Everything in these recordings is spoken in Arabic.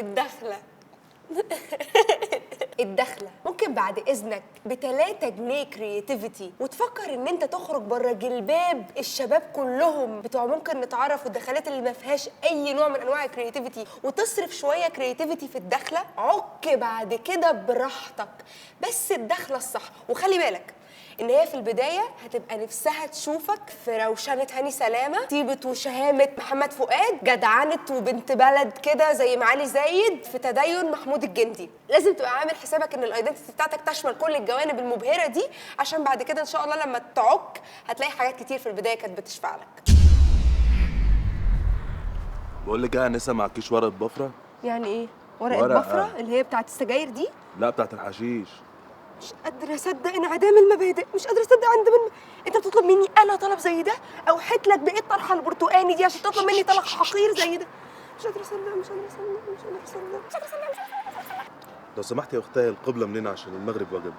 الدخلة. الدخلة ممكن بعد اذنك ب3 جنيه كرياتيفيتي وتفكر ان انت تخرج بره جلباب الشباب كلهم بتوع ممكن نتعرف والدخلات اللي ما فيهاش اي نوع من انواع الكرياتيفيتي، وتصرف شويه كرياتيفيتي في الدخله. عك بعد كده براحتك، بس الدخله الصح. وخلي بالك ان هي في البدايه هتبقى نفسها تشوفك في روشنه هاني سلامه، طيبه وشهامه محمد فؤاد، جدعنه وبنت بلد كده زي معالي زايد، في تدين محمود الجندي. لازم تبقى عامل حسابك ان الايدنتيتي بتاعتك تشمل كل الجوانب المبهره دي، عشان بعد كده ان شاء الله لما تعك هتلاقي حاجات كتير في البدايه كانت بتشفع لك. بقول لك ايه يا انسه، معكيش ورقه بفره؟ يعني ايه ورقه بفره؟ اللي هي بتاعت السجاير دي؟ لا، بتاعت الحشيش. مش قادرة أصدق انعدام المبادئ، مش قادرة أصدق أنت بتطلب مني أنا طلب زي ده؟ أوحيت لك بإيه الطرحة البرتقاني دي عشان تطلب مني طلب حقير زي ده؟ مش قادرة أصدق، مش قادرة أصدق، مش قادرة أصدق، مش قادرة أصدق. لو سمحتي يا اختي، القبله منين عشان المغرب واجب؟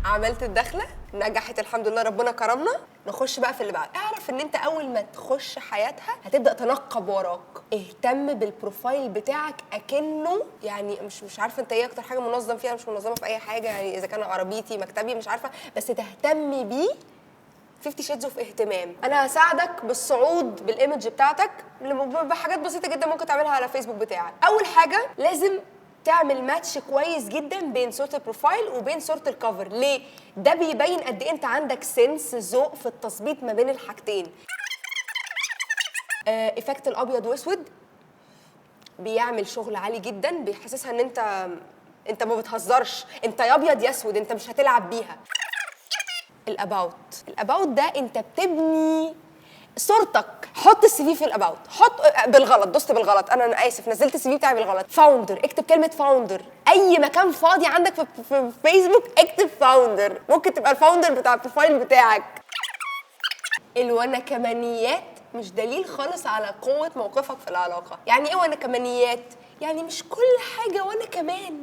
عملت الدخلة، نجحت الحمد لله، ربنا كرمنا. نخش بقى في اللي بعد. اعرف ان انت اول ما تخش حياتها هتبدأ تنقب وراك. اهتم بالبروفايل بتاعك اكنه يعني مش عارفه انت ايه اكتر حاجه منظم فيها. مش منظمه في اي حاجه يعني، اذا كان عربيتي مكتبي مش عارفه، بس تهتمي بيه 50 شيدز اوف اهتمام. انا هساعدك بالصعود بالايمج بتاعتك بحاجات بسيطه جدا ممكن تعملها على فيسبوك بتاعك. اول حاجه لازم تعمل ماتش كويس جدا بين صوره البروفايل وبين صوره الكفر. ليه؟ ده بيبين قد ايه انت عندك سنس ذوق في التظبيط ما بين الحاجتين. ايفكت الابيض واسود بيعمل شغل عالي جدا، بيحسسها ان انت ما بتهزرش، انت يا ابيض يا اسود، انت مش هتلعب بيها. الاباوت ده انت بتبني صورتك. حط السي في الاباوت، حط بالغلط، دوست بالغلط، انا اسف، نزلت السي في بتاعي بالغلط. فاوندر، اكتب كلمه فاوندر. اي مكان فاضي عندك في فيسبوك اكتب فاوندر، ممكن تبقى الفاوندر بتاع البروفايل بتاعك. الوانا كمانيات مش دليل خالص على قوه موقفك في العلاقه. يعني ايه وانا كمانيات؟ يعني مش كل حاجه وانا كمان.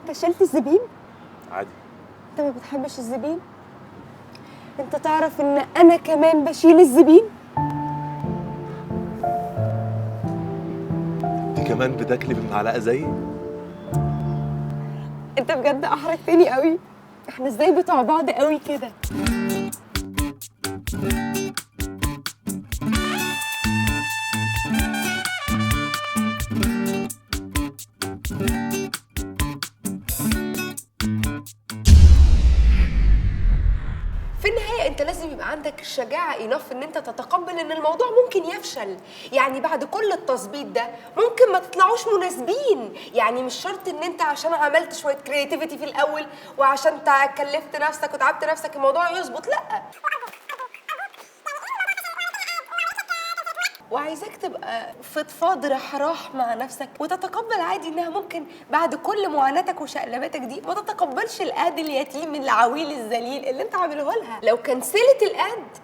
انت شلت الزبيب؟ عادي. انت ما بتحبش الزبيب؟ انت تعرف ان انا كمان بشيل الزبيب؟ انت كمان بتاكلي بالمعلقه زيي؟ انت بجد احرجتني قوي. احنا ازاي بتوع بعض قوي كده؟ في النهاية انت لازم يبقى عندك الشجاعة انف ان انت تتقبل ان الموضوع ممكن يفشل. يعني بعد كل التظبيط ده ممكن ما تطلعوش مناسبين. يعني مش شرط ان انت عشان عملت شوية كرياتيفيتي في الاول وعشان كلفت نفسك وتعبت نفسك الموضوع يظبط، لا. وعايزاك تبقى فضفاض رحراح مع نفسك وتتقبل عادي انها ممكن بعد كل معاناتك وشقلباتك دي ما تتقبلش الاد اليتيم العويل الذليل اللي انت عامله لها. لو كنسلت الاد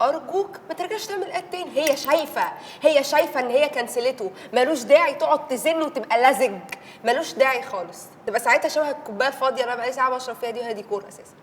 ارجوك ما ترجعش تعمل اد تاني. هي شايفه ان هي كنسلته، ملوش داعي تقعد تزن وتبقى لزج، ملوش داعي خالص. تبقى ساعتها شبه الكوبايه الفاضيه اللي انا بقالي ساعه بشرب فيها دي، وهي ديكور اساسا.